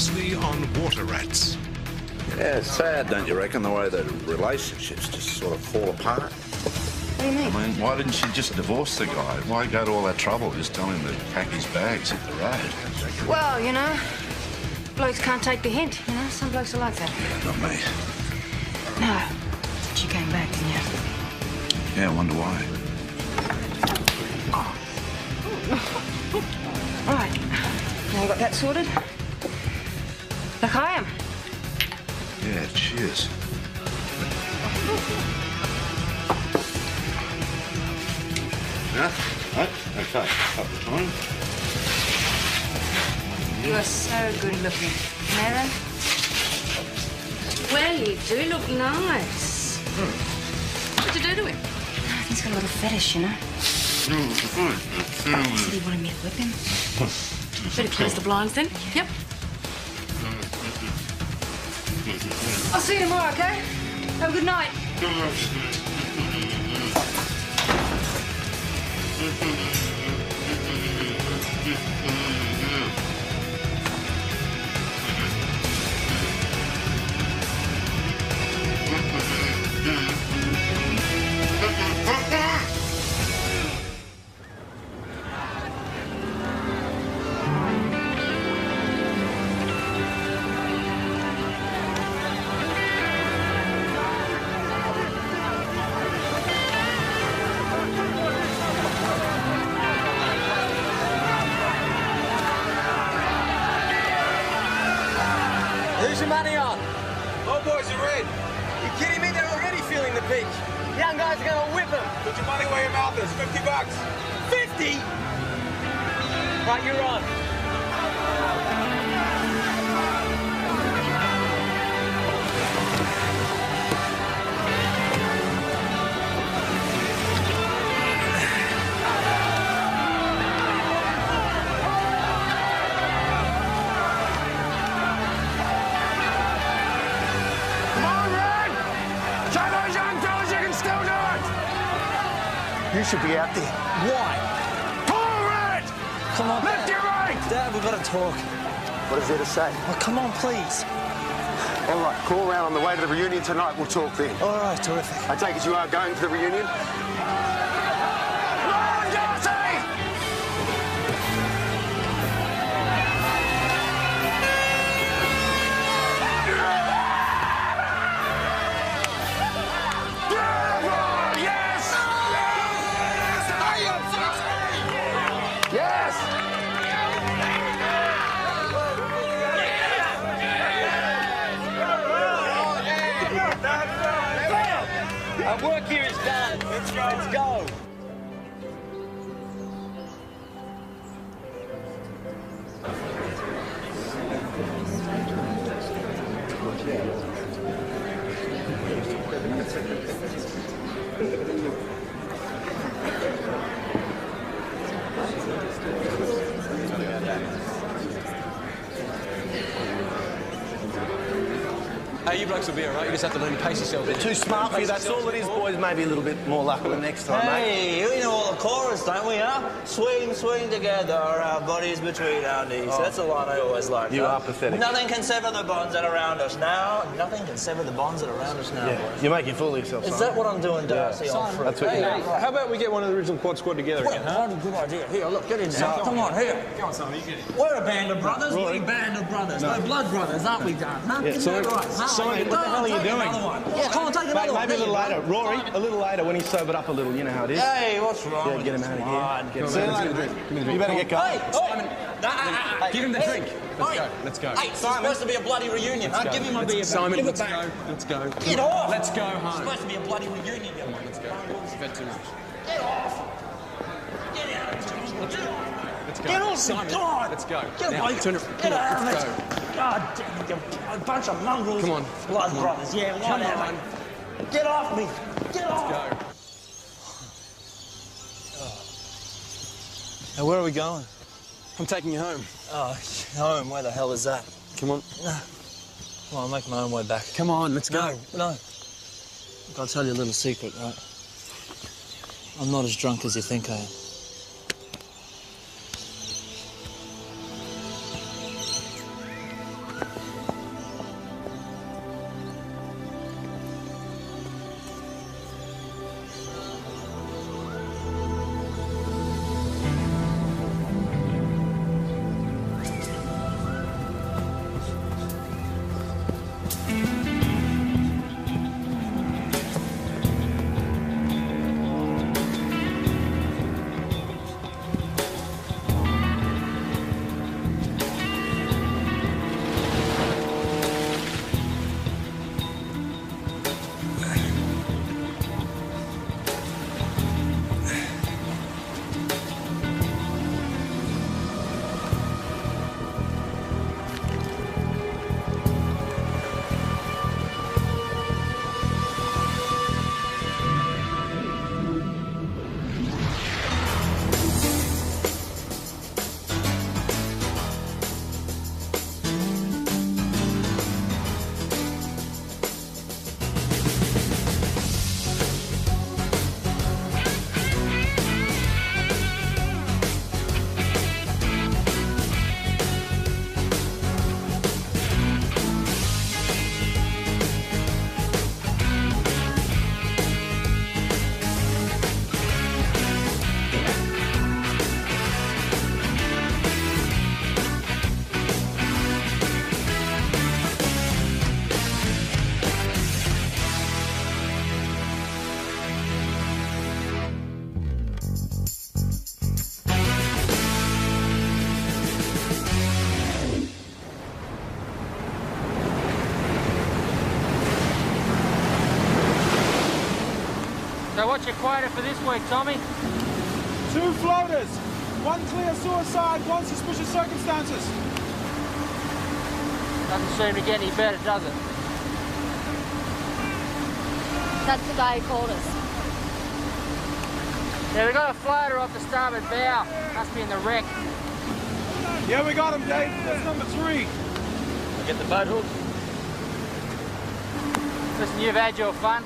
previously on Water Rats. Yeah, it's sad, don't you reckon, the way that relationships just sort of fall apart? What do you mean? I mean, why didn't she just divorce the guy? Why go to all that trouble? Just tell him to pack his bags, hit the road. Well, you know, blokes can't take the hint, you know? Some blokes are like that. Yeah, not me. No. She came back, didn't you? Yeah, I wonder why. Right. Now we got that sorted. L'chaim. Yeah, cheers. Yeah? Right? Okay. Up the time. You are so good looking. Mary? Well, you do look nice. What'd you do to him? He's got a little fetish, you know. He said he wanted me to whip him. Better close the blinds then. Yep. I'll see you tomorrow, okay? Have a good night. Who's your money on? All boys are red. You kidding me? They're already feeling the pinch. Young guys are going to whip them. Put your money where your mouth is. $50. 50? Right, you're on. You should be out there. Why? Pull red! Come on, Left your right! Dad, we've got to talk. What is there to say? Oh, come on, please. All right, call round on the way to the reunion tonight. We'll talk then. All right, terrific. I take it you are going to the reunion? Run, Darcy! Our work here is done. Let's go. Let's go. Hey, you blokes will be all right. You just have to learn to pace yourself. Bit too smart for you, that's all it is, boys. Maybe a little bit more luck the next time, mate. Hey, we know all the chorus, don't we, huh? Swing, swing together, our bodies between our knees. That's the line I always like. You are pathetic. Nothing can sever the bonds that are around us now. Nothing can sever the bonds that are around us now, Yeah, boys. you're making a fool of yourself, Is Simon. that what I'm doing, Darcy? Yeah. That's what Hey, you're doing. how about we get one of the original Quad Squad together again, huh? What a good idea. Here, look, get in there. Come on, here. Go on, Simon, you get it. We're a band of brothers. We're a band of brothers. We're blood brothers, aren't we, Dan? Huh? Yeah, Isn't Simon, that right? Huh? Simon, what the hell are you Take doing? another one. Yeah, come on, take another Mate, one. maybe a little There you later. go. Rory, a little later when he's sobered up a little. You know how it is. Hey, what's wrong? Yeah, with get him you? out of Come on, here. get See you him out later. of here. You better get going. Hey, Simon. Give him the drink. Let's go, let's go. Hey, it's supposed to be a bloody reunion, huh? Give me my beer back. Simon, Give it let's back. go. Let's go. Get off! Let's go It's home. supposed to be a bloody reunion. Come on, Let's go. You've had too much. Get off! Get out of here. Get off! Let's go. Get off! Simon, God! let's go. Get Now, away! turn it. Get Come on, out of let's it! God damn, you a bunch of mongrels. Come on. Blood brothers, yeah, Come whatever. on. Get off me! Get off! Go. Now, where are we going? I'm taking you home. Oh, home. Where the hell is that? Come on. Come on, I'll make my own way back. Come on, let's go. No. Look, I'll tell you a little secret, right? I'm not as drunk as you think I am. So what's your quota for this week, Tommy? 2 floaters. 1 clear suicide, 1 suspicious circumstances. Doesn't seem to get any better, does it? That's the guy who called us. Yeah, we got a floater off the starboard bow. Must be in the wreck. Yeah, we got him, Dave. That's number 3. I'll get the boat hook. Listen, you've had your fun.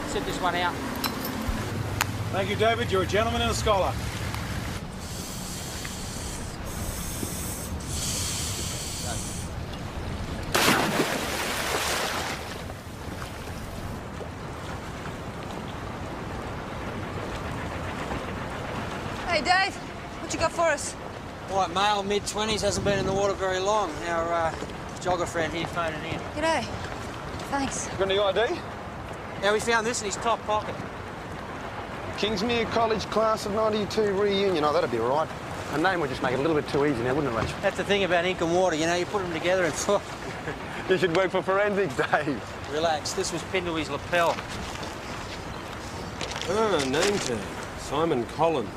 Sit this one out. Thank you, David. You're a gentleman and a scholar. Hey, Dave. What you got for us? White male, mid-20s, hasn't been in the water very long. Our jogger friend here phoning in. G'day. Thanks. Got any ID? Yeah, we found this in his top pocket. Kingsmere College Class of 92 reunion. Oh, that'd be all right. A name would just make it a little bit too easy now, wouldn't it, Rachel? That's the thing about ink and water, you know, you put them together and... You should work for forensics, Dave. Relax, this was pinned to his lapel. Ah, name tag. Simon Collins.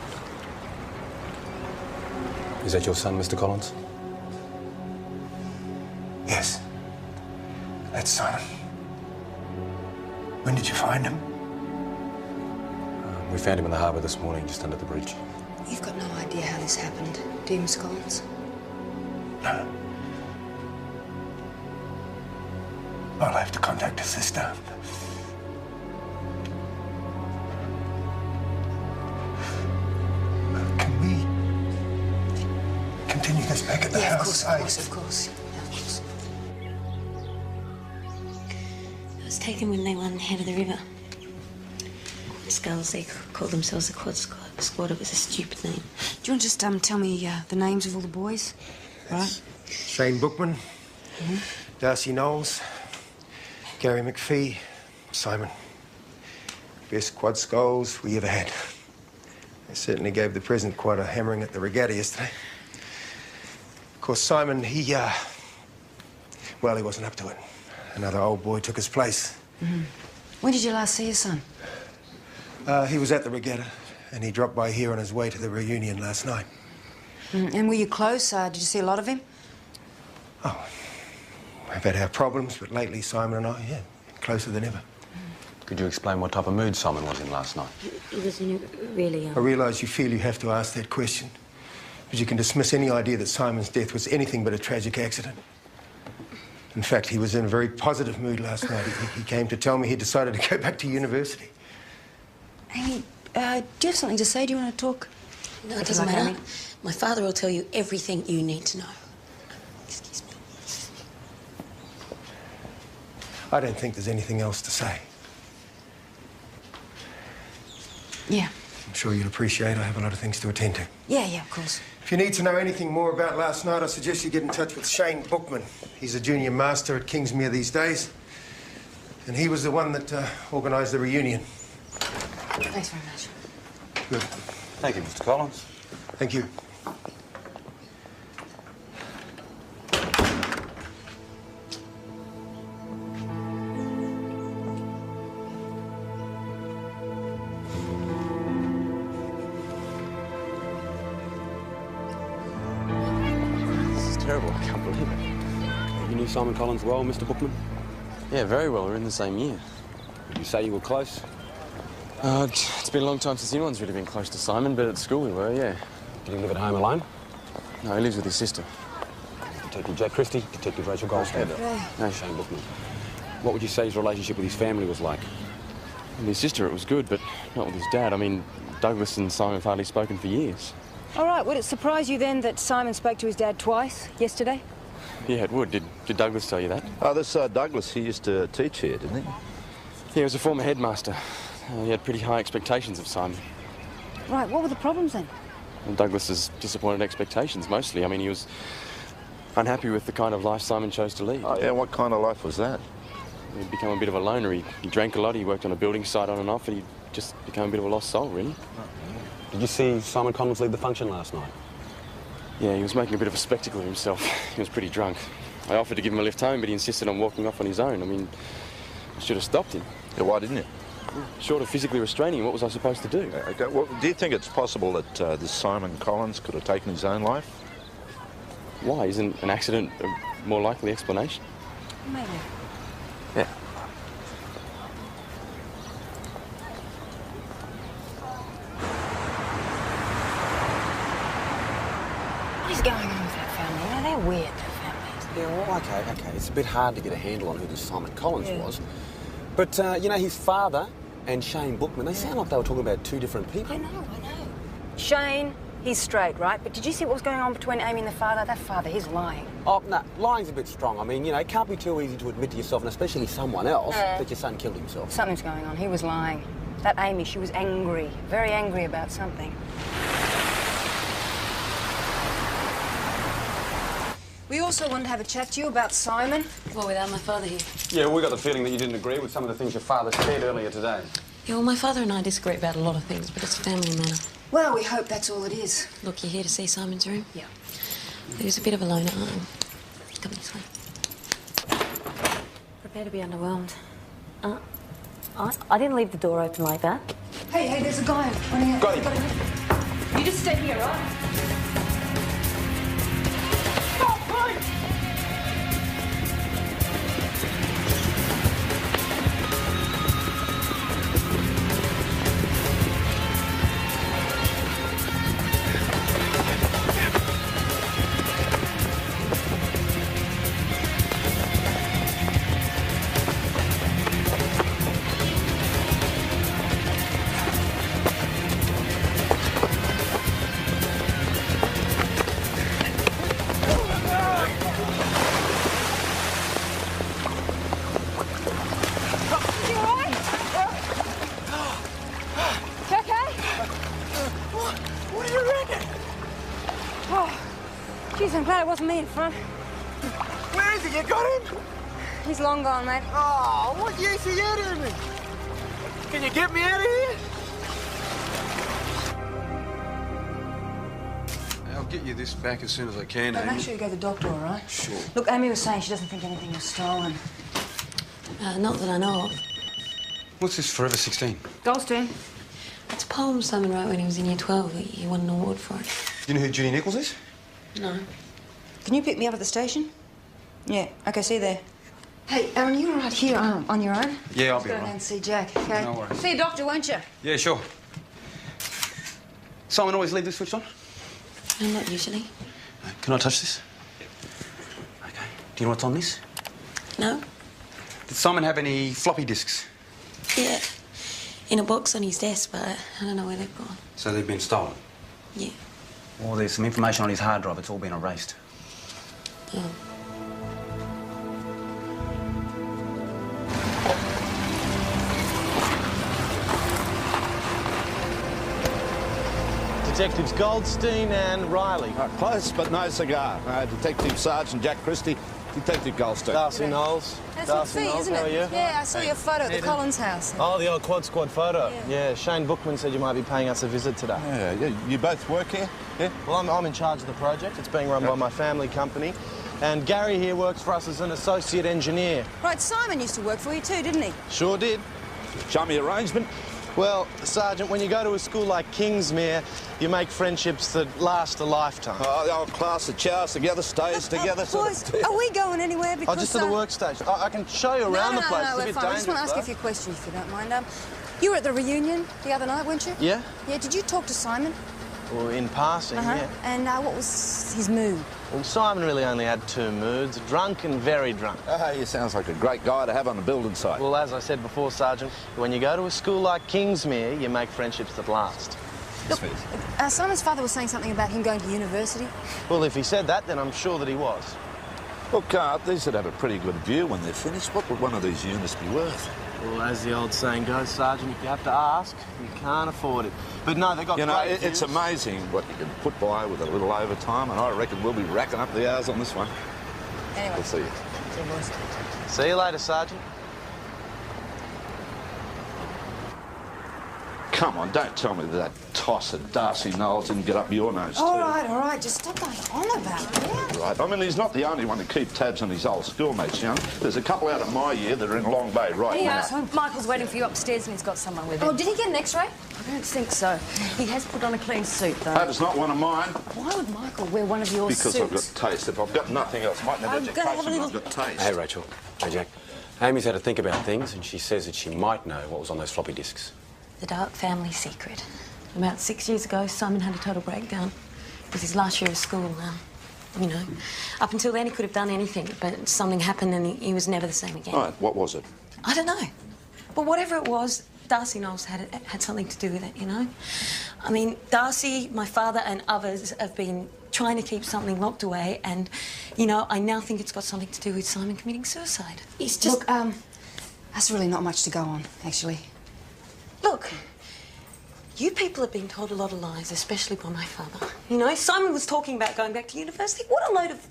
Is that your son, Mr. Collins? Yes. That's Simon. When did you find him? We found him in the harbour this morning, just under the bridge. You've got no idea how this happened, do you, Miss Collins? No. I'll have to contact his sister. Can we continue this back at the house? Of course. Yeah, of course. I was taken when they won head of the river. Skulls, they called themselves the Quad Squad. It was a stupid name. Do you want to just tell me the names of all the boys? Right? Shane Bookman, Darcy Knowles, Gary McPhee, Simon. Best quad skulls we ever had. They certainly gave the president quite a hammering at the regatta yesterday. Of course, Simon, he wasn't up to it. Another old boy took his place. When did you last see your son? He was at the regatta, and he dropped by here on his way to the reunion last night. And were you close? Did you see a lot of him? Oh, we've had our problems, but lately Simon and I, closer than ever. Could you explain what type of mood Simon was in last night? He was in a really... I realise you feel you have to ask that question, but you can dismiss any idea that Simon's death was anything but a tragic accident. In fact, he was in a very positive mood last night. He came to tell me he decided to go back to university. Amy, do you have something to say? Do you want to talk? No, it doesn't matter. My father will tell you everything you need to know. Excuse me. I don't think there's anything else to say. Yeah. I'm sure you'll appreciate I have a lot of things to attend to. Yeah, of course. If you need to know anything more about last night, I suggest you get in touch with Shane Bookman. He's a junior master at Kingsmere these days. And he was the one that organised the reunion. Thanks very much. Good. Thank you, Mr. Collins. Thank you. This is terrible. I can't believe it. You knew Simon Collins well, Mr. Bookman? Yeah, very well. We're in the same year. Would you say you were close? It's been a long time since anyone's really been close to Simon, but at school we were, yeah. Did he live at home alone? No, he lives with his sister. Detective Jack Christie, Detective Rachel Goldstein. No, Shane Bookman. What would you say his relationship with his family was like? With his sister it was good, but not with his dad. I mean, Douglas and Simon have hardly spoken for years. All right, would it surprise you then that Simon spoke to his dad twice yesterday? Yeah, it would. Did Douglas tell you that? Oh, this Douglas, he used to teach here, didn't he? Yeah, he was a former headmaster. He had pretty high expectations of Simon. Right, what were the problems then? And Douglas's disappointed expectations, mostly. I mean, he was unhappy with the kind of life Simon chose to lead. Oh, yeah, what kind of life was that? He'd become a bit of a loner. He drank a lot, he worked on a building site on and off, and he just became a bit of a lost soul, really. Did you see Simon Collins lead the function last night? Yeah, he was making a bit of a spectacle of himself. He was pretty drunk. I offered to give him a lift home, but he insisted on walking off on his own. I mean, I should have stopped him. Yeah, why didn't you? Short of physically restraining him, what was I supposed to do? Okay, well, do you think it's possible that this Simon Collins could have taken his own life? Why? Isn't an accident a more likely explanation? Maybe. Yeah. What is going on with that family? You know, they're weird, that family. Yeah, well, okay. It's a bit hard to get a handle on who this Simon Collins Yeah. was. But, you know, his father and Shane Bookman, they sound like they were talking about two different people. I know. Shane, he's straight, right? But did you see what was going on between Amy and the father? That father, he's lying. Oh, no, lying's a bit strong. I mean, you know, it can't be too easy to admit to yourself, and especially someone else, that your son killed himself. Something's going on. He was lying. That Amy, she was angry. Very angry about something. We also wanted to have a chat to you about Simon. Well, without my father here. Yeah, we got the feeling that you didn't agree with some of the things your father said earlier today. Yeah, well, my father and I disagree about a lot of things, but it's a family matter. Well, we hope that's all it is. Look, you're here to see Simon's room? Yeah. He was a bit of a loner. Come this way. Prepare to be underwhelmed. I didn't leave the door open like that. Hey, there's a guy running out. Got him. You just stay here, right? I'm glad it wasn't me in front. Where is he? You got him? He's long gone, mate. Oh, what use are you to me? Can you get me out of here? I'll get you this back as soon as I can, But Amy. make sure you go to the doctor, all right? Sure. Look, Amy was saying she doesn't think anything was stolen. Not that I know of. What's this, Forever 16? Goldstein. It's a poem Simon wrote when he was in Year 12. He won an award for it. Do you know who Judy Nichols is? No. Can you pick me up at the station? Yeah. Okay, see you there. Hey, Aaron, you all right here on your own? Yeah, I'll Let's be go all right. and see Jack, okay? No worries. See a doctor, won't you? Yeah, sure. Simon always leave this switched on? Not usually. Can I touch this? Okay. Do you know what's on this? No? Did Simon have any floppy disks? Yeah. In a box on his desk, but I don't know where they've gone. So they've been stolen? Yeah. Well, there's some information on his hard drive. It's all been erased. Oh. Detectives Goldstein and Riley. Close, but no cigar. Detective Sergeant Jack Christie, Detective Goldstein. Darcy Knowles. That's Darcy McPhee, Knowles, isn't how it? are you? Yeah, I saw your photo at the Collins house. Oh, the old Quad Squad photo. Yeah, Shane Bookman said you might be paying us a visit today. Yeah. You both work here? Yeah. Well, I'm in charge of the project. It's being run by my family company. And Gary here works for us as an associate engineer. Right, Simon used to work for you too, didn't he? Sure did. Chummy arrangement. Well, Sergeant, when you go to a school like Kingsmere, you make friendships that last a lifetime. Oh, the old class that chows together, stays together. Boys, are we going anywhere? Because, Oh, just to the workstation. I can show you around the place. No, It's a we're bit fine. I just want to dangerous, ask you a few questions, if you don't mind. You were at the reunion the other night, weren't you? Yeah? Yeah, did you talk to Simon? Well, in passing, yeah. And what was his mood? Well, Simon really only had two moods, drunk and very drunk. Oh, he sounds like a great guy to have on the building site. Well, as I said before, Sergeant, when you go to a school like Kingsmere, you make friendships that last. Look, Simon's father was saying something about him going to university. Well, if he said that, then I'm sure that he was. Look, these would have a pretty good view when they're finished. What would one of these units be worth? Well, as the old saying goes, Sergeant, if you have to ask, you can't afford it. But no, they got great it's views. amazing what you can put by with a little overtime, and I reckon we'll be racking up the hours on this one. Anyway. We'll see you. See you, boys. See you later, Sergeant. Come on, don't tell me that toss of Darcy Knowles didn't get up your nose, too. All right, just stop going on about it, yeah? Right, I mean, he's not the only one to keep tabs on his old schoolmates, young. There's a couple out of my year that are in Long Bay right now. Michael's waiting for you upstairs and he's got someone with him. Oh, did he get an X-ray? I don't think so. He has put on a clean suit, though. That is not one of mine. Why would Michael wear one of your suits? Because I've got taste. If I've got nothing else, might have education, I've got taste. Hey, Rachel. Hey, Jack. Amy's had to think about things, and she says that she might know what was on those floppy disks. The dark family secret. About 6 years ago, Simon had a total breakdown. It was his last year of school. You know, up until then he could have done anything, but something happened and he was never the same again. Right, what was it? I don't know. But whatever it was, Darcy Knowles had something to do with it, you know? I mean, Darcy, my father and others have been trying to keep something locked away and, you know, I now think it's got something to do with Simon committing suicide. He's just... Look, that's really not much to go on, actually. Look, you people have been told a lot of lies, especially by my father. You know, Simon was talking about going back to university. What a load of...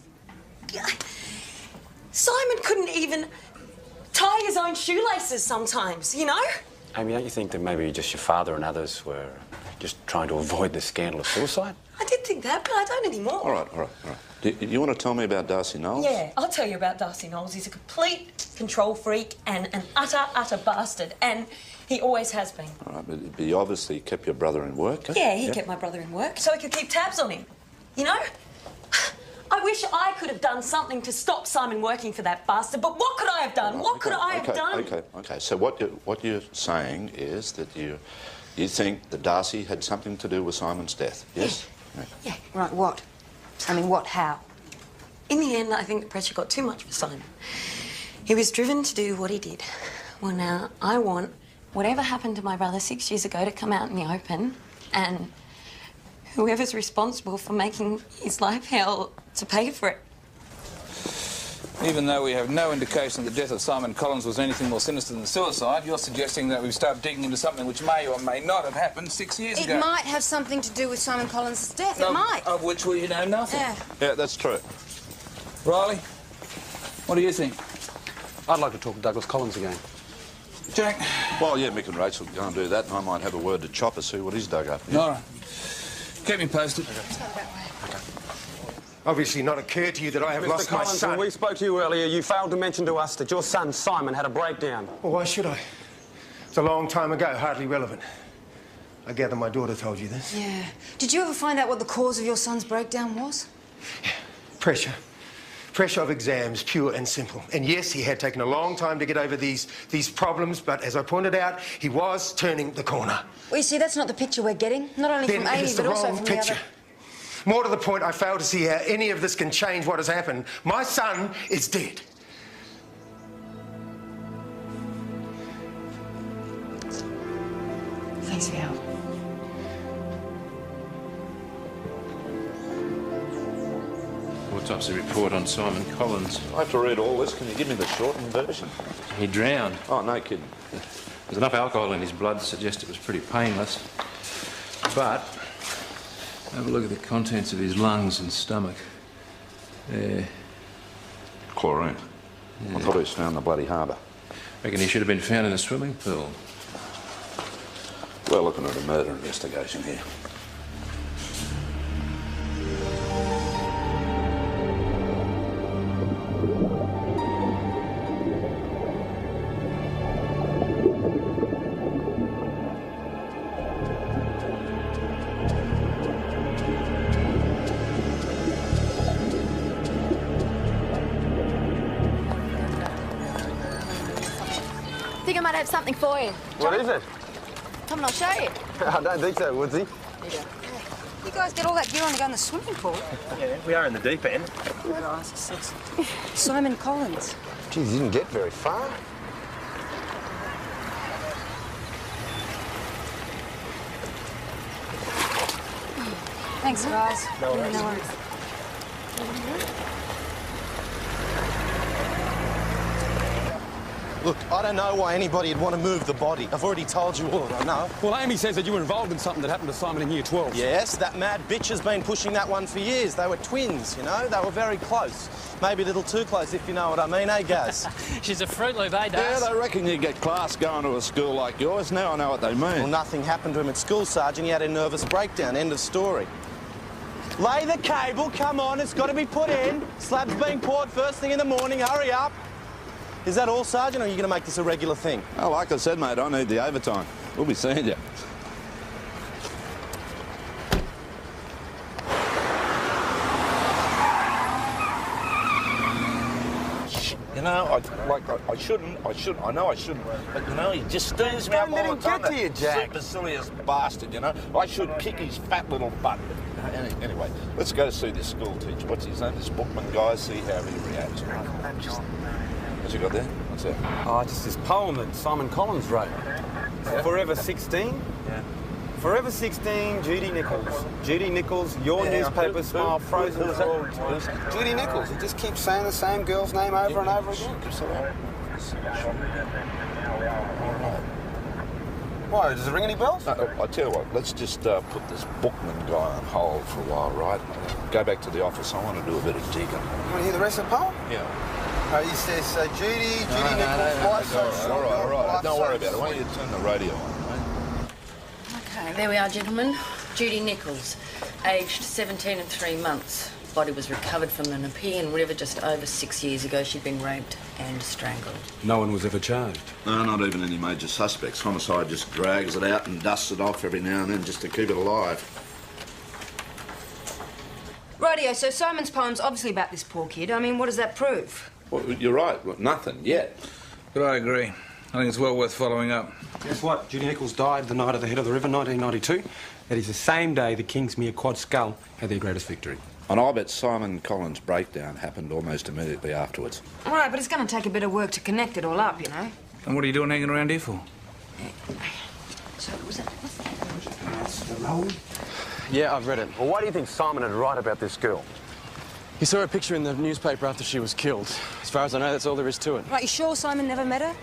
Simon couldn't even tie his own shoelaces sometimes, you know? Amy, don't you think that maybe just your father and others were just trying to avoid the scandal of suicide? I did think that, but I don't anymore. All right. Do you want to tell me about Darcy Knowles? Yeah, I'll tell you about Darcy Knowles. He's a complete control freak and an utter bastard, and he always has been. All right, but he obviously kept your brother in work. Yeah, he kept my brother in work so he could keep tabs on him, you know? I wish I could have done something to stop Simon working for that bastard, but what could I have done? What could I have done? Okay. So what you're saying is that you think that Darcy had something to do with Simon's death, yes? Yeah. Right, what? I mean, what, how? In the end, I think the pressure got too much for Simon. He was driven to do what he did. Well, now, I want whatever happened to my brother 6 years ago to come out in the open, and whoever's responsible for making his life hell to pay for it. Even though we have no indication the death of Simon Collins was anything more sinister than suicide, you're suggesting that we start digging into something which may or may not have happened 6 years ago. It might have something to do with Simon Collins' death. It might. Of which we know nothing. Yeah, that's true. Riley, what do you think? I'd like to talk to Douglas Collins again. Jack? Well, yeah, Mick and Rachel can go and do that, and I might have a word to Chopper, see what he's dug up. Yeah? All right. Keep me posted. Obviously not occurred to you that I have lost my son. When we spoke to you earlier, you failed to mention to us that your son, Simon, had a breakdown. Well, why should I? It's a long time ago, hardly relevant. I gather my daughter told you this. Yeah. Did you ever find out what the cause of your son's breakdown was? Yeah. Pressure. Pressure of exams, pure and simple. And yes, he had taken a long time to get over these problems, but as I pointed out, he was turning the corner. Well, you see, that's not the picture we're getting. Not only from Amy, but also from the other... More to the point, I fail to see how any of this can change what has happened. My son is dead. Thanks for your help. Autopsy report on Simon Collins. I have to read all this. Can you give me the shortened version? He drowned. Oh, no kidding. There's enough alcohol in his blood to suggest it was pretty painless. But have a look at the contents of his lungs and stomach. There. Chlorine. Yeah. I thought he was found in the bloody harbour. Reckon he should have been found in a swimming pool. We're looking at a murder investigation here. I think I might have something for you. What is it? Come on, I'll show you. I don't think so, Woodsy. You guys get all that gear on to go in the swimming pool? Yeah, we are in the deep end. Simon Collins. Geez, you didn't get very far. Thanks, guys. No worries. No worries. Look, I don't know why anybody'd want to move the body. I've already told you all that I know. Well, Amy says that you were involved in something that happened to Simon in Year 12. Yes, that mad bitch has been pushing that one for years. They were twins, you know? They were very close. Maybe a little too close, if you know what I mean, eh, Gaz? She's a Fruit Loop, eh, Yeah, Daz? they reckon you get class going to a school like yours. Now I know what they mean. Well, nothing happened to him at school, Sergeant. He had a nervous breakdown. End of story. Lay the cable, come on, it's got to be put in. Slab's being poured first thing in the morning, hurry up. Is that all, Sergeant, or are you going to make this a regular thing? Oh, like I said, mate, I need the overtime. We'll be seeing you. You know, I shouldn't. I know I shouldn't. But, you know, he just steams me up all the time. Don't let him get to you, Jack. Supercilious bastard, you know. I should kick his fat little butt. Anyway, let's go see this school teacher. What's his name? This Bookman guy. See how he reacts. What's you got there? What's that? Oh, just this poem that Simon Collins wrote. Forever 16? Yeah. Forever 16, Judy Nichols. Judy Nichols, your newspaper smile frozen for all time. Judy Nichols. He just keeps saying the same girl's name over and over again. Why, does it ring any bells? I tell you what, let's just put this Bookman guy on hold for a while, right? Go back to the office. I want to do a bit of digging. You want to hear the rest of the poem? Yeah. He says, Judy Nichols, why so strong? All right. Don't worry about it. Why don't you turn the radio on? Okay, there we are, gentlemen. Judy Nichols, aged 17 and 3 months. Body was recovered from the Nepean River just over 6 years ago. She'd been raped and strangled. No one was ever charged. No, not even any major suspects. Homicide just drags it out and dusts it off every now and then just to keep it alive. Rightio, so Simon's poem's obviously about this poor kid. I mean, what does that prove? Well, you're right. Well, nothing yet. But I agree. I think it's well worth following up. Guess what? Judy Nichols died the night of the Head of the River, 1992. That is the same day the Kingsmere Quad Skull had their greatest victory. And I bet Simon Collins' breakdown happened almost immediately afterwards. All right, but it's going to take a bit of work to connect it all up, you know. And what are you doing hanging around here for? So, was it... That's the road. Yeah, I've read it. Well, why do you think Simon had right about this girl? He saw a picture in the newspaper after she was killed. As far as I know, that's all there is to it. Right, you sure Simon never met her?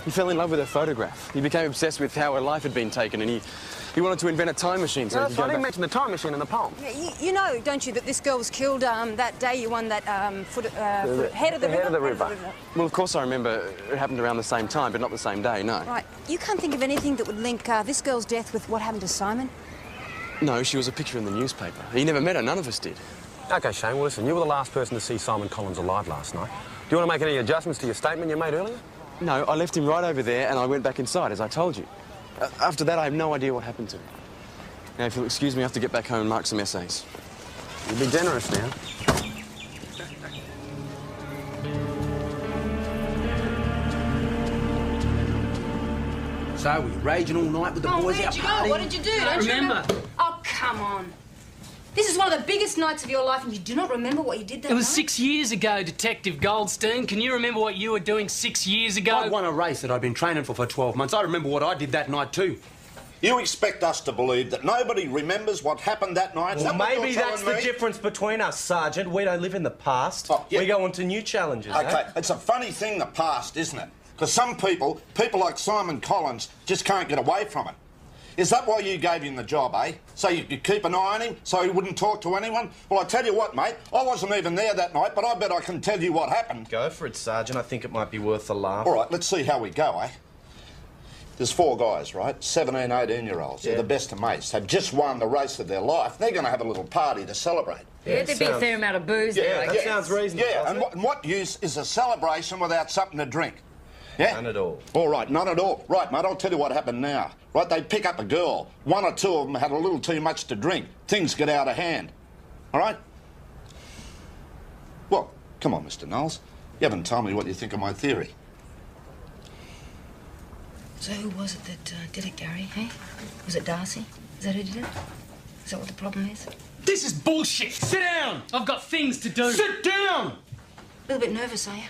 He fell in love with her photograph. He became obsessed with how her life had been taken, and he wanted to invent a time machine so he could go I didn't back. mention the time machine in the poem. Yeah, you know, don't you, that this girl was killed that day you won that head of the river? Head of the river. Well, of course I remember it happened around the same time, but not the same day, no. Right, you can't think of anything that would link this girl's death with what happened to Simon? No, she was a picture in the newspaper. He never met her, none of us did. OK, Shane, well, listen, you were the last person to see Simon Collins alive last night. Do you want to make any adjustments to your statement you made earlier? No, I left him right over there and I went back inside, as I told you. After that, I have no idea what happened to him. Now, if you'll excuse me, I have to get back home and mark some essays. You'll be generous now. So, were you raging all night with the boys out partying? What did you do? Don't you remember? Oh, come on. This is one of the biggest nights of your life and you do not remember what you did that night? It was 6 years ago, Detective Goldstein. Can you remember what you were doing 6 years ago? I won a race that I'd been training for 12 months. I remember what I did that night too. You expect us to believe that nobody remembers what happened that night? Well, maybe that's the difference between us, Sergeant. We don't live in the past. Oh, yeah. We go on to new challenges, OK, it's a funny thing, the past, isn't it? Because some people like Simon Collins, just can't get away from it. Is that why you gave him the job, eh? So you could keep an eye on him, so he wouldn't talk to anyone? Well, I tell you what, mate, I wasn't even there that night, but I bet I can tell you what happened. Go for it, Sergeant. I think it might be worth a laugh. All right, let's see how we go, eh? There's 4 guys, right? 17, 18-year-olds. Yeah. They're the best of mates. They've just won the race of their life. They're going to have a little party to celebrate. Yeah, there'd be a fair amount of booze there, I that guess. sounds reasonable. Yeah, and what use is a celebration without something to drink? Yeah? None at all. All right, none at all. Right, mate, I'll tell you what happened now. Right, they pick up a girl. 1 or 2 of them had a little too much to drink. Things get out of hand. All right? Well, come on, Mr. Knowles. You haven't told me what you think of my theory. So who was it that did it, Gary, hey? Was it Darcy? Is that who did it? Is that what the problem is? This is bullshit! Sit down! I've got things to do. Sit down! A little bit nervous, are you?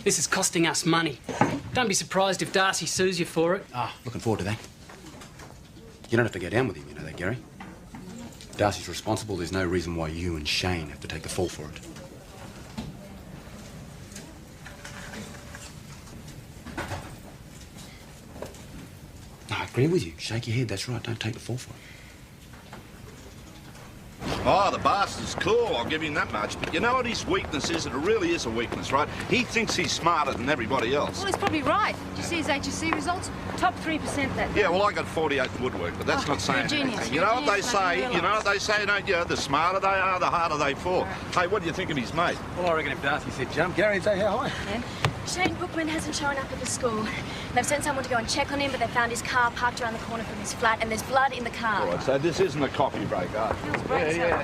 This is costing us money. Don't be surprised if Darcy sues you for it. Ah, looking forward to that. You don't have to go down with him, you know that, Gary. Darcy's responsible. There's no reason why you and Shane have to take the fall for it. No, I agree with you. Shake your head, that's right. Don't take the fall for it. Oh, the bastard's cool, I'll give him that much. But you know what his weakness is? It really is a weakness, right? He thinks he's smarter than everybody else. Well, he's probably right. Did you see his HSC results? Top 3% that day. Yeah, well, I got 48 in woodwork, but that's not saying anything. You know what they say? You know what they say, don't you? The smarter they are, the harder they fall. Hey, what do you think of his mate? Well, I reckon if Darcy said jump, Gary'd say how high. Yeah. Shane Bookman hasn't shown up at the school. They've sent someone to go and check on him, but they found his car parked around the corner from his flat, and there's blood in the car. All right, so this isn't a coffee break, are you? Yeah.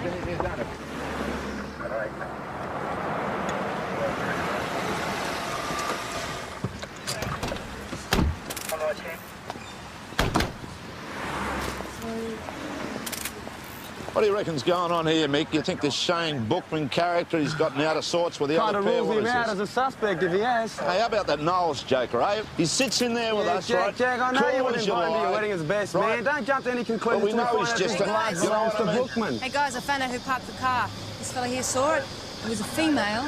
What do you reckon's going on here, Mick? You think this Shane Bookman character, he's gotten out of sorts with the other pair? Kind of rules him out as a suspect if he has. Hey, how about that Knowles joker, eh? He sits in there with us, Jack, right? Jack, I know Cool you wouldn't as you invite him to your like, wedding as best right? man. Don't jump to any conclusions. Well, we know he's just a... You know Mr. Bookman. Hey, guys, I found out who parked the car. This fella here saw it. It was a female,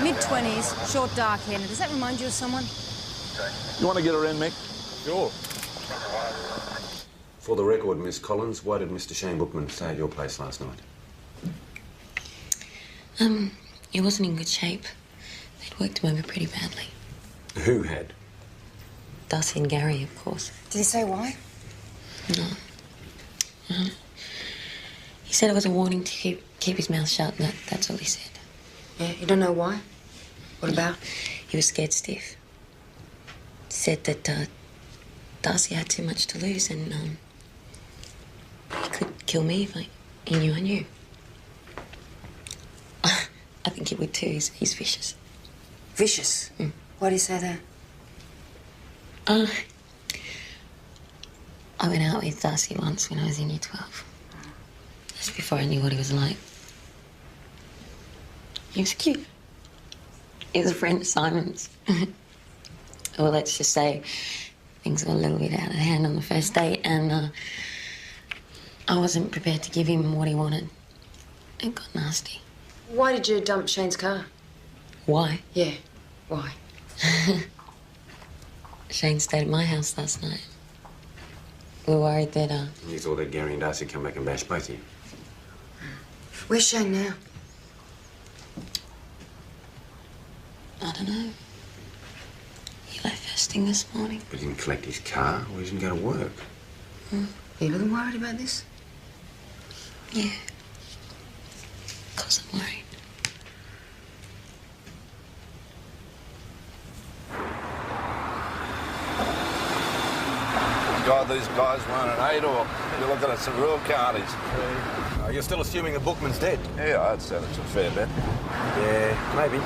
mid-20s, short, dark hair. Now, does that remind you of someone? You want to get her in, Mick? Sure. For the record, Miss Collins, why did Mr. Shane Bookman stay at your place last night? He wasn't in good shape. They'd worked him over pretty badly. Who had? Darcy and Gary, of course. Did he say why? No. He said it was a warning to keep his mouth shut, and that's all he said. Yeah, you don't know why? What about? He was scared stiff. Said that Darcy had too much to lose, and he could kill me if he knew I knew. I think he would too. He's vicious. Vicious? Why do you say that? I went out with Darcy once when I was in Year 12. Just before I knew what he was like. He was cute. He was a friend of Simon's. Well, let's just say things got a little bit out of hand on the first date, and I wasn't prepared to give him what he wanted. It got nasty. Why did you dump Shane's car? Why? Yeah, why? Shane stayed at my house last night. We were worried that, You thought that Gary and Darcy come back and bash both of you? Where's Shane now? I don't know. He left first thing this morning. But he didn't collect his car, or he didn't go to work. Are you looking worried about this? Yeah. Of course I'm worried. God, these guys weren't an 8 or you're looking at some real cardies. You're still assuming the Bookman's dead? Yeah, I'd say that's a fair bet. Yeah, maybe.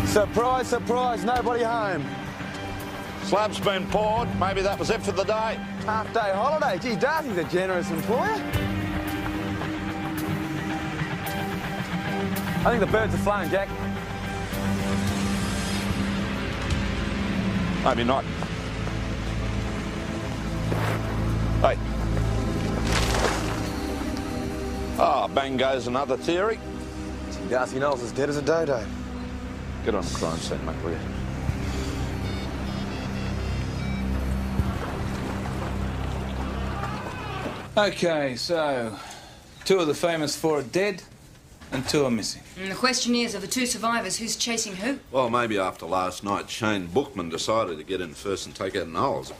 Surprise, surprise, nobody home. Slab's been poured. Maybe that was it for the day. Half-day holiday. Gee, Darcy's a generous employer. I think the birds are flown, Jack. Maybe not. Hey. Ah, bang goes another theory. Gee, Darcy Knowles is dead as a dodo. Get on the crime scene, mate, will you? Okay, so 2 of the famous 4 are dead and 2 are missing. And the question is, of the 2 survivors, who's chasing who? Well, maybe after last night, Shane Bookman decided to get in first and take out Knowles.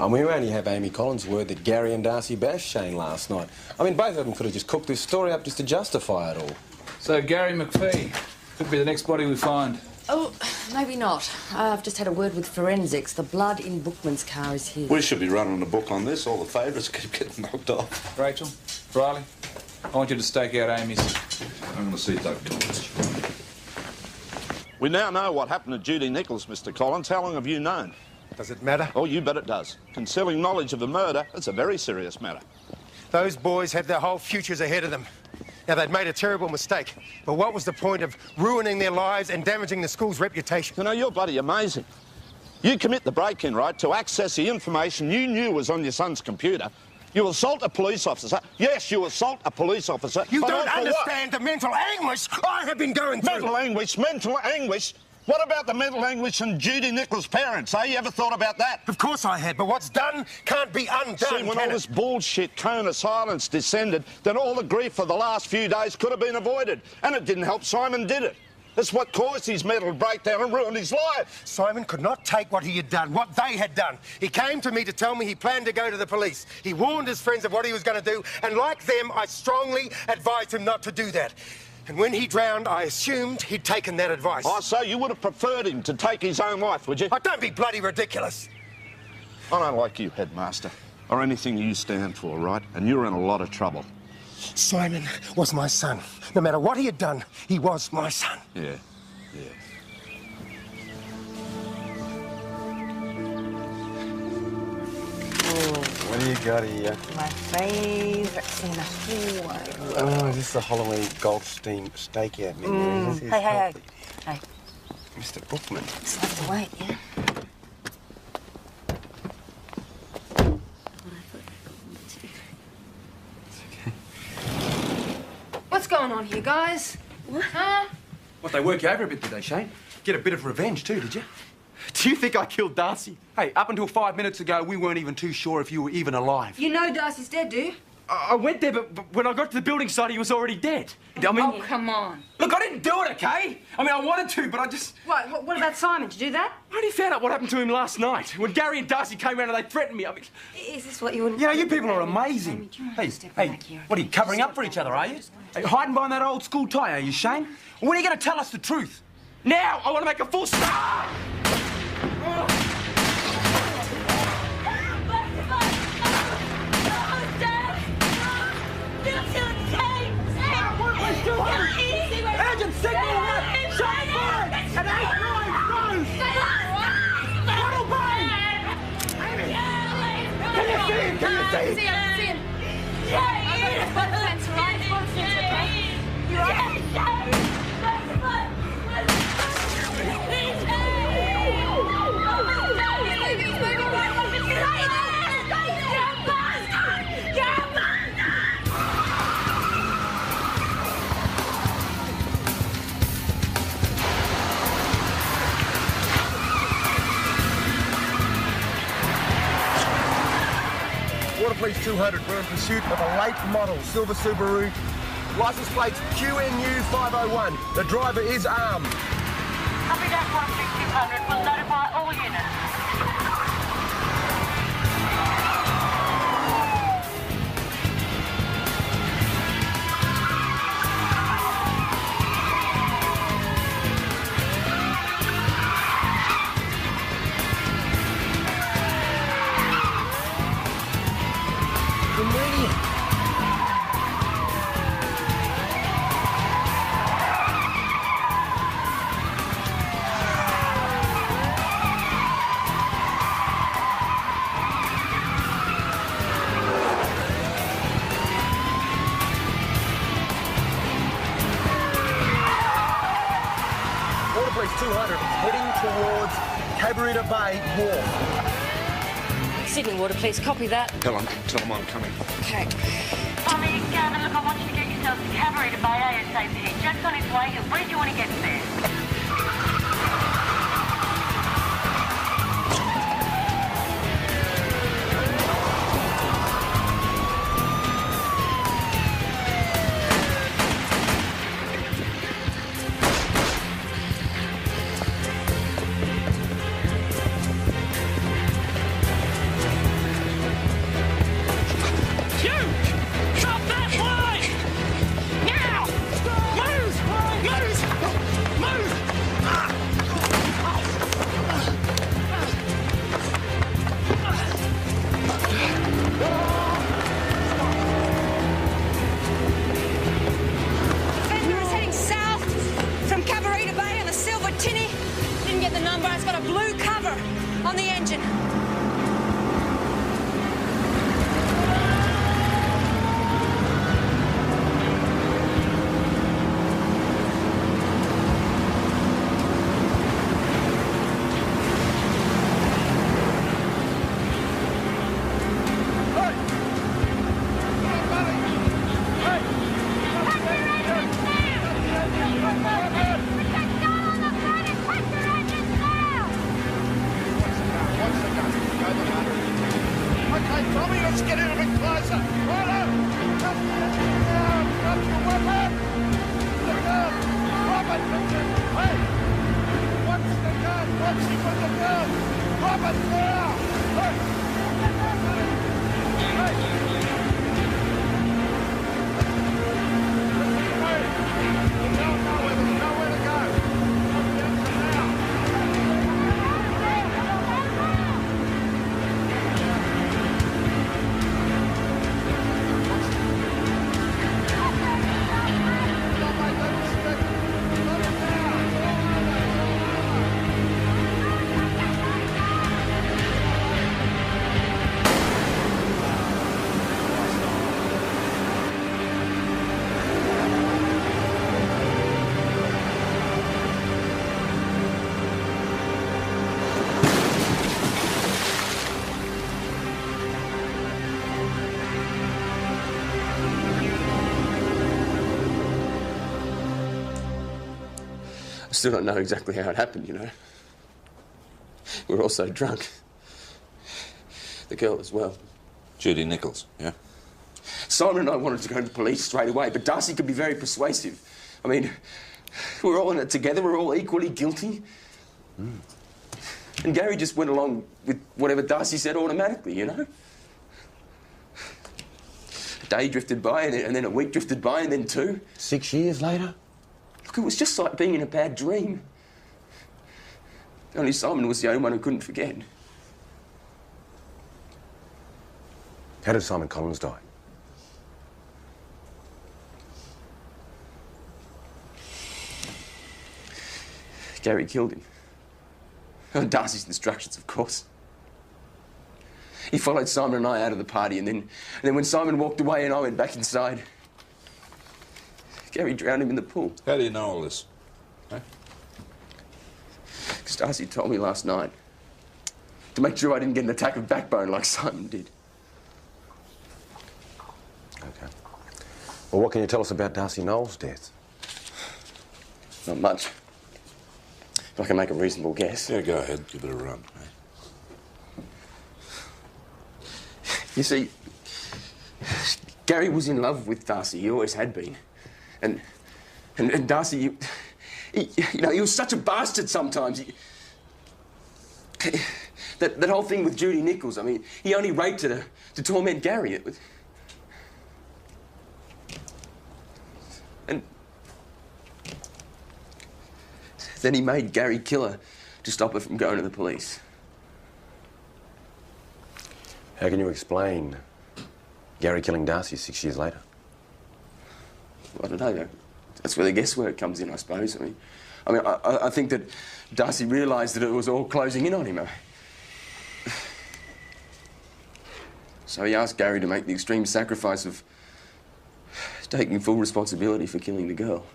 We only have Amy Collins' word that Gary and Darcy bashed Shane last night. I mean, both of them could have just cooked this story up just to justify it all. So Gary McPhee could be the next body we find. Oh, maybe not. I've just had a word with forensics. The blood in Bookman's car is his. We should be running a book on this. All the favourites keep getting knocked off. Rachel, Riley, I want you to stake out Amy's. I'm going to see Doug Collins. We now know what happened to Judy Nichols, Mr. Collins. How long have you known? Does it matter? Oh, you bet it does. Concealing knowledge of a murder, it's a very serious matter. Those boys had their whole futures ahead of them. Now, they'd made a terrible mistake, but what was the point of ruining their lives and damaging the school's reputation? You know, you're bloody amazing. You commit the break-in, right, to access the information you knew was on your son's computer. You assault a police officer. Yes, you assault a police officer. You but don't all for understand the mental anguish I have been going through. Mental anguish? What about the mental anguish and Judy Nichols' parents, eh? You ever thought about that? Of course I had, but what's done can't be undone, See, when all this bullshit cone of silence descended, then all the grief for the last few days could have been avoided. And it didn't help Simon, did it? That's what caused his mental breakdown and ruined his life. Simon could not take what he had done, what they had done. He came to me to tell me he planned to go to the police. He warned his friends of what he was going to do, and like them, I strongly advised him not to do that. And when he drowned, I assumed he'd taken that advice. Oh, so you would have preferred him to take his own life, would you? Oh, don't be bloody ridiculous. I don't like you, Headmaster, or anything you stand for, right? And you're in a lot of trouble. Simon was my son. No matter what he had done, he was my son. Yeah. What do you got here? My favourite in the whole world. Oh, this is the Halloween Goldstein stakeout menu. This is Hey. Mr. Brookman. Just have to wait, yeah? What's going on here, guys? What? Huh? What, they work you over a bit, did they, Shane? Get a bit of revenge too, did you? Do you think I killed Darcy? Hey, up until 5 minutes ago, we weren't even too sure if you were even alive. You know Darcy's dead, do you? I went there, but when I got to the building site, he was already dead. I mean... Oh, come on. Look, I didn't do it, OK? I mean, I wanted to, but I just... What about Simon? Did you do that? I only found out what happened to him last night, when Gary and Darcy came around and they threatened me. I mean... Is this what you wouldn't... You know, you people are amazing. Hey, what are you, covering up for each other, are you? Hey, hiding behind that old school tie, are you, Shane? When are you going to tell us the truth? Now, I want to make a full start! Urgent signal! Shot fired! At 8-9! Can you see him? Can you see him? I see him. I've got his blood sensor, right? His blood sensor, okay? You right? Water Police 200, we're in pursuit of a late model silver Subaru. License plates QNU 501. The driver is armed. Copy that, Water Police 200. We'll notify all units. Water Police 200 is heading towards Cabarita Bay Wharf. Sydney Water Police, copy that. Tell them I'm coming. Okay. Tommy, Gavin, look, I want you to get yourself to Cabarita Bay ASAP. Jack's on his way. When do you want to get there? Move! I still don't know exactly how it happened, you know. We were all so drunk. The girl as well. Judy Nichols, yeah? Simon and I wanted to go to the police straight away, but Darcy could be very persuasive. I mean, we're all in it together, we're all equally guilty. And Gary just went along with whatever Darcy said automatically, you know? A day drifted by, and then a week drifted by, and then 2. 6 years later? Look, it was just like being in a bad dream. Only Simon was the only one who couldn't forget. How did Simon Collins die? Gary killed him. On Darcy's instructions, of course. He followed Simon and I out of the party, and then when Simon walked away and I went back inside, Gary drowned him in the pool. How do you know all this? Because Darcy told me last night to make sure I didn't get an attack of backbone like Simon did. Okay. Well, what can you tell us about Darcy Knowles' death? Not much. If I can make a reasonable guess. Yeah, go ahead. Give it a run. You see, Gary was in love with Darcy. He always had been. And Darcy, he was such a bastard sometimes. That whole thing with Judy Nichols, I mean, he only raped her to torment Gary. And then he made Gary kill her to stop her from going to the police. How can you explain Gary killing Darcy 6 years later? I don't know. That's where the guesswork comes in, I suppose. I think that Darcy realised that it was all closing in on him. So he asked Gary to make the extreme sacrifice of taking full responsibility for killing the girl.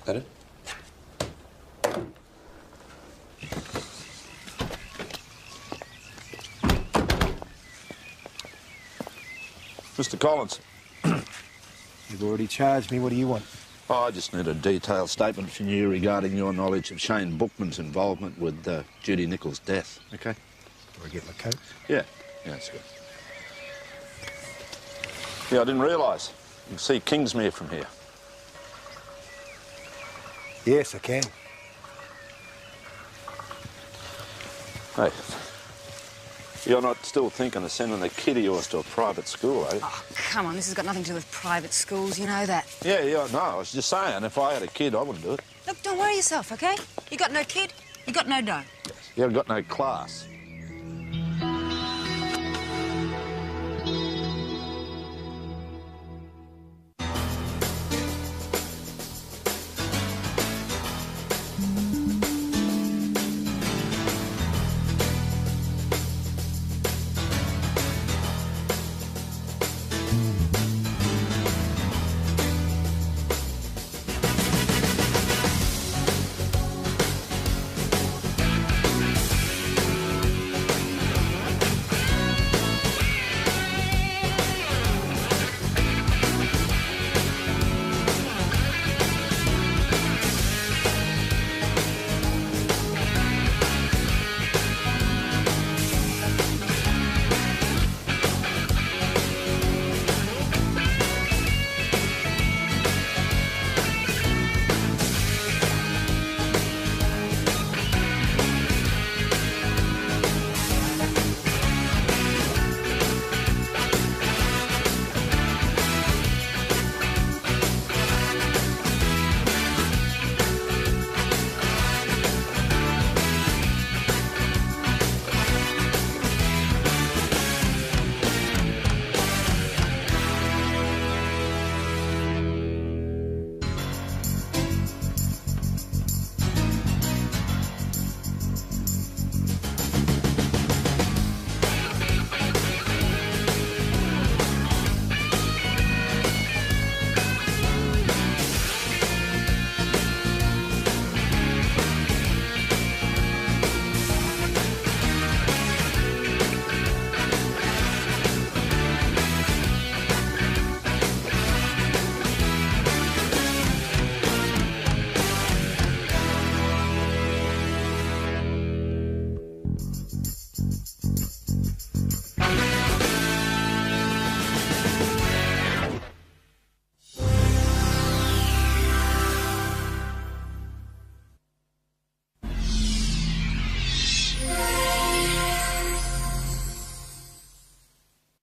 That it? Mr. Collins. You've already charged me. What do you want? Oh, I just need a detailed statement from you regarding your knowledge of Shane Bookman's involvement with Judy Nichols' death, OK? Do I get my coat? Yeah, that's good. Yeah, I didn't realise. You can see Kingsmere from here. Yes, I can. Hey, you're not still thinking of sending a kid of yours to a private school, are you? Oh, come on, this has got nothing to do with private schools, you know that. Yeah, no, I was just saying, if I had a kid, I wouldn't do it. Look, don't worry yourself, OK? You got no kid, you got no dough. You haven't got no class.